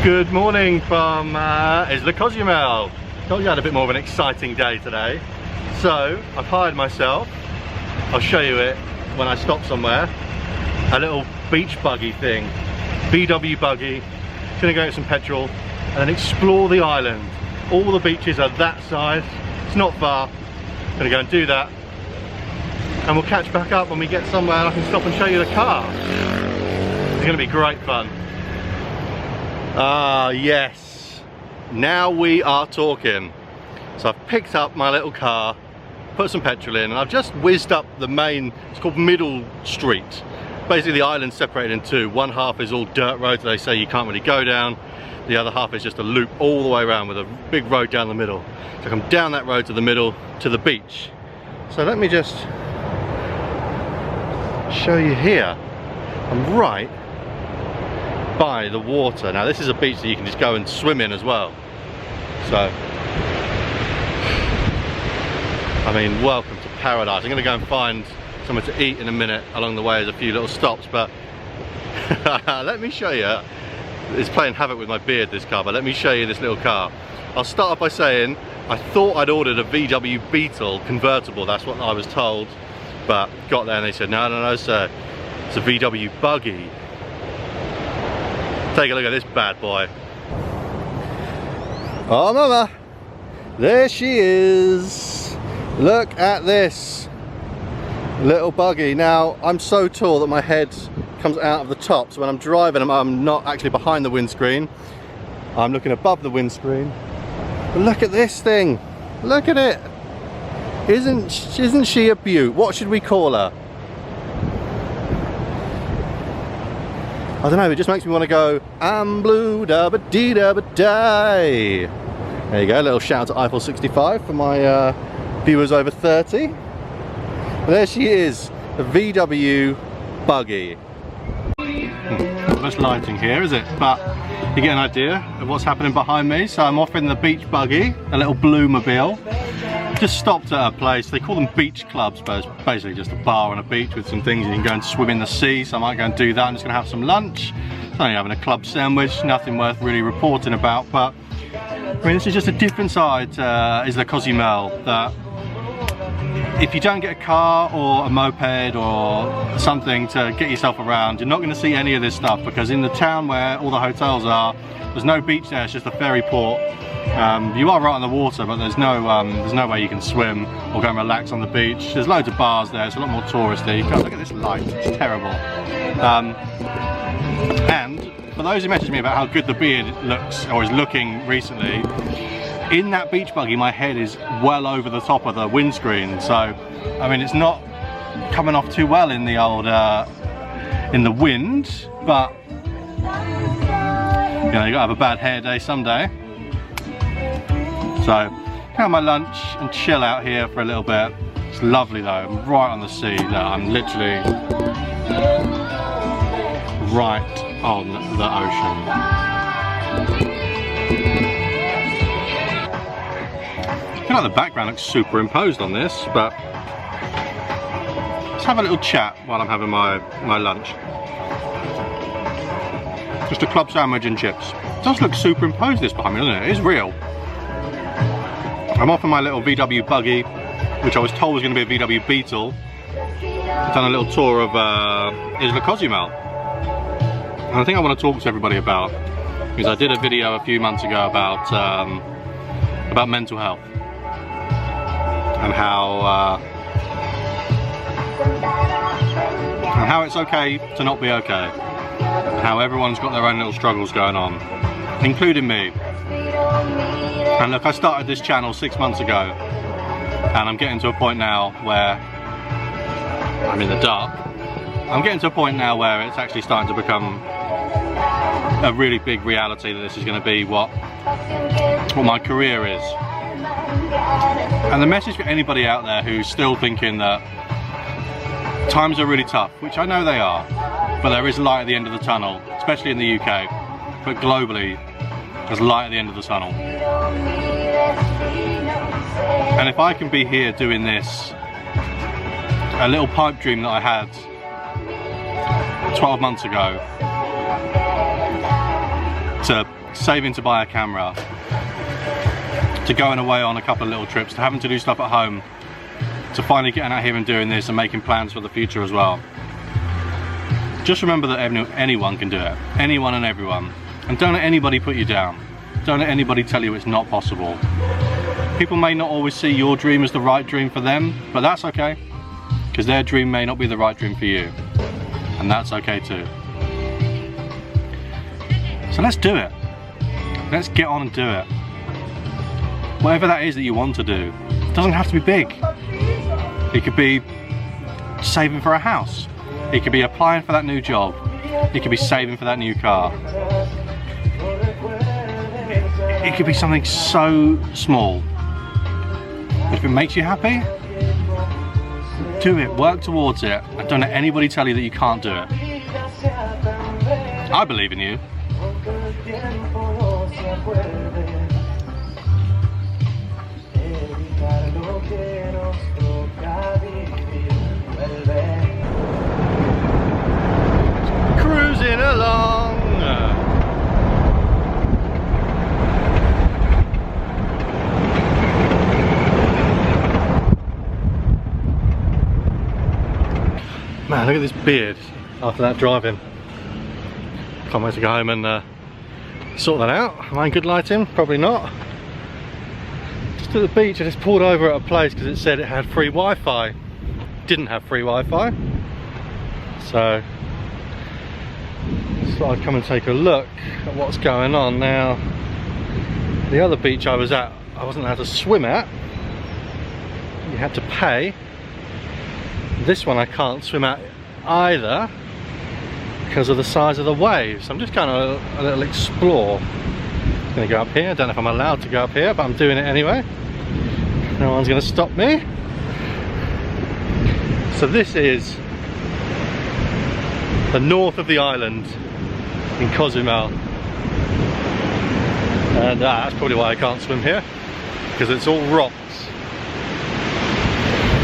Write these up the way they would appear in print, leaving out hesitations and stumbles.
Good morning from Isla Cozumel. Told you I had a bit more of an exciting day today. So I've hired myself, I'll show you it when I stop somewhere, a little beach buggy thing. VW Buggy. Gonna go get some petrol and then explore the island. All the beaches are that size, it's not far. Gonna go and do that. And we'll catch back up when we get somewhere and I can stop and show you the car. It's gonna be great fun. Ah, yes, now we are talking. So I've picked up my little car, put some petrol in, and I've just whizzed up the main, it's called Middle Street. Basically the island's separated in two. One half is all dirt roads that they say you can't really go down. The other half is just a loop all the way around with a big road down the middle. So I come down that road to the middle, to the beach. So let me just show you here. I'm right by the water. Now this is a beach that you can just go and swim in as well. So, I mean, welcome to paradise. I'm gonna go and find somewhere to eat in a minute along the way. There's a few little stops, but let me show you. It's playing havoc with my beard, this car, but let me show you this little car. I'll start off by saying, I thought I'd ordered a VW Beetle convertible, that's what I was told, but got there and they said, no sir, it's a VW Buggy. Take a look at this bad boy. Oh mama, there she is. Look at this little buggy. Now I'm so tall that my head comes out of the top, so when I'm driving I'm not actually behind the windscreen, I'm looking above the windscreen. But look at this thing, look at it. Isn't she a beaut? What should we call her? I don't know, it just makes me want to go, I'm blue, dabba dee dabba day. There you go, a little shout out to Eiffel 65 for my viewers over 30. And there she is, the VW Buggy. Not much lighting here, is it? But you get an idea of what's happening behind me. So I'm off in the beach buggy, a little blue mobile. Just stopped at a place, they call them beach clubs, but it's basically just a bar on a beach with some things you can go and swim in the sea, so I might go and do that. I'm just going to have some lunch. I'm only having a club sandwich, nothing worth really reporting about, but I mean this is just a different side to Isla Cozumel, that if you don't get a car or a moped or something to get yourself around, you're not going to see any of this stuff, because in the town where all the hotels are, there's no beach there, it's just a ferry port. You are right on the water, but there's no way you can swim or go and relax on the beach. There's loads of bars there, it's a lot more touristy. God, look at this light, it's terrible. And for those who messaged me about how good the beard looks, or is looking recently, in that beach buggy my head is well over the top of the windscreen, so I mean it's not coming off too well in the old in the wind, but you know, you gotta have a bad hair day someday. So, have my lunch and chill out here for a little bit. It's lovely though, I'm right on the sea. Look, I'm literally right on the ocean. I feel like the background looks superimposed on this, but let's have a little chat while I'm having my lunch. Just a club sandwich and chips. It does look superimposed this behind me, doesn't it? It is real. I'm off in my little VW Buggy, which I was told was going to be a VW Beetle. I've done a little tour of Isla Cozumel. And the thing I want to talk to everybody about is I did a video a few months ago about mental health and how it's okay to not be okay. How everyone's got their own little struggles going on, including me. And look, I started this channel 6 months ago, and I'm getting to a point now where I'm in the dark. I'm getting to a point now where it's actually starting to become a really big reality that this is going to be what my career is. And the message for anybody out there who's still thinking that times are really tough, which I know they are, but there is light at the end of the tunnel, especially in the UK, but globally there's light at the end of the tunnel. And if I can be here doing this, a little pipe dream that I had 12 months ago, to saving to buy a camera, to going away on a couple of little trips, to having to do stuff at home, to finally getting out here and doing this and making plans for the future as well. Just remember that anyone can do it, anyone and everyone, and don't let anybody put you down. Don't let anybody tell you it's not possible. People may not always see your dream as the right dream for them, but that's okay, because their dream may not be the right dream for you, and that's okay too. So let's do it. Let's get on and do it. Whatever that is that you want to do, it doesn't have to be big. It could be saving for a house. It could be applying for that new job. It could be saving for that new car. It could be something so small. If it makes you happy, do it, work towards it, and don't let anybody tell you that you can't do it. I believe in you. Cruising along. Man, look at this beard after that driving. Can't wait to go home and sort that out. Am I in good lighting? Probably not. Just at the beach, I just pulled over at a place because it said it had free Wi-Fi. Didn't have free Wi-Fi. So, just thought I'd come and take a look at what's going on. Now, the other beach I was at, I wasn't allowed to swim at. You had to pay. This one I can't swim at either because of the size of the waves. I'm just going to a little explore. I'm going to go up here. I don't know if I'm allowed to go up here, but I'm doing it anyway. No one's going to stop me. So this is the north of the island in Cozumel, and that's probably why I can't swim here, because it's all rocks.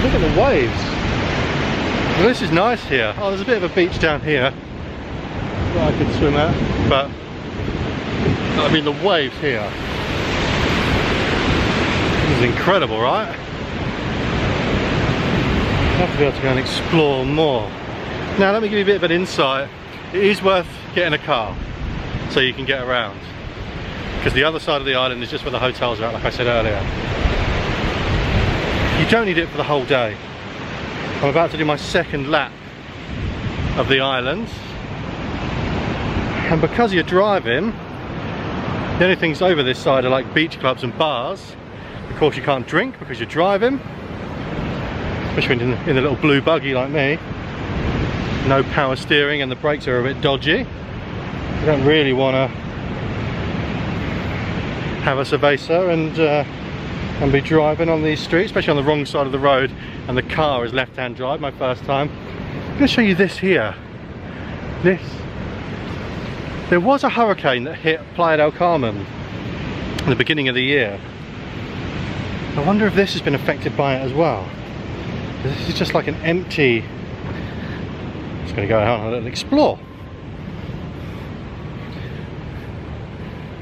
Look at the waves. Well, this is nice here. Oh, there's a bit of a beach down here that I could swim at, but I mean the waves here. This is incredible, right? I have to be able to go and explore more. Now let me give you a bit of an insight. It is worth getting a car so you can get around, because the other side of the island is just where the hotels are at, like I said earlier. You don't need it for the whole day. I'm about to do my second lap of the island, and because you're driving, the only things over this side are like beach clubs and bars. Of course you can't drink because you're driving, especially in a little blue buggy like me. No power steering and the brakes are a bit dodgy. You don't really want to have a cerveza and be driving on these streets, especially on the wrong side of the road, and the car is left-hand drive, my first time. I'm going to show you this here. There was a hurricane that hit Playa del Carmen in the beginning of the year. I wonder if this has been affected by it as well. This is just like an empty... I'm just going to go out and explore.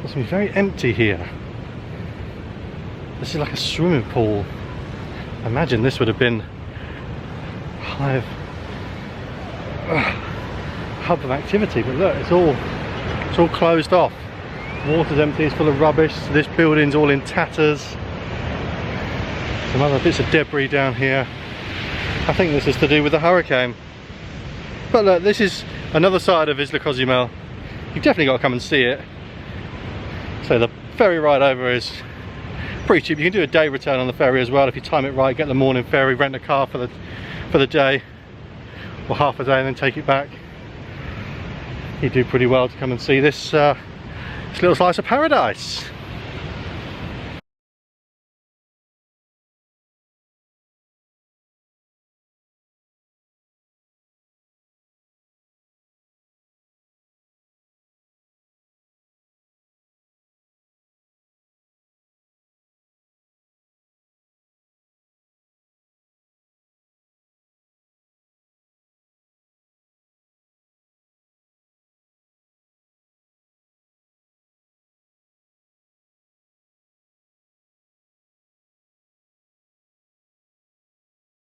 It's going to be very empty here. This is like a swimming pool. Imagine this would have been a hub of activity, but look, it's all closed off. Water's empty, it's full of rubbish. This building's all in tatters. Some other bits of debris down here. I think this is to do with the hurricane. But look, this is another side of Isla Cozumel. You've definitely got to come and see it. So the ferry ride over is pretty cheap. You can do a day return on the ferry as well if you time it right. Get the morning ferry, rent a car for the day or half a day, and then take it back. You do pretty well to come and see this little slice of paradise.